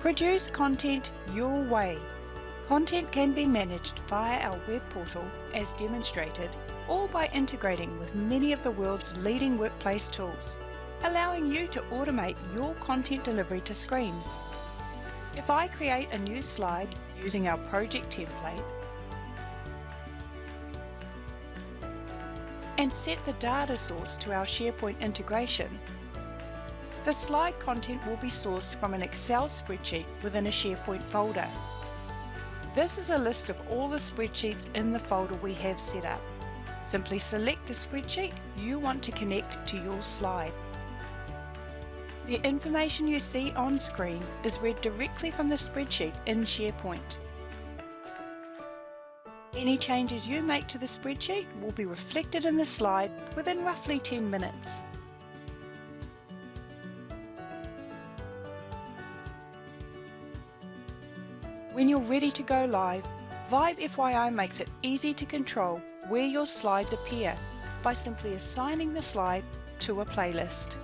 Produce content your way. Content can be managed via our web portal as demonstrated, or by integrating with many of the world's leading workplace tools, allowing you to automate your content delivery to screens. If I create a new slide using our project template and set the data source to our SharePoint integration, the slide content will be sourced from an Excel spreadsheet within a SharePoint folder. This is a list of all the spreadsheets in the folder we have set up. Simply select the spreadsheet you want to connect to your slide. The information you see on screen is read directly from the spreadsheet in SharePoint. Any changes you make to the spreadsheet will be reflected in the slide within roughly 10 minutes. When you're ready to go live, Vibe.fyi makes it easy to control where your slides appear by simply assigning the slide to a playlist.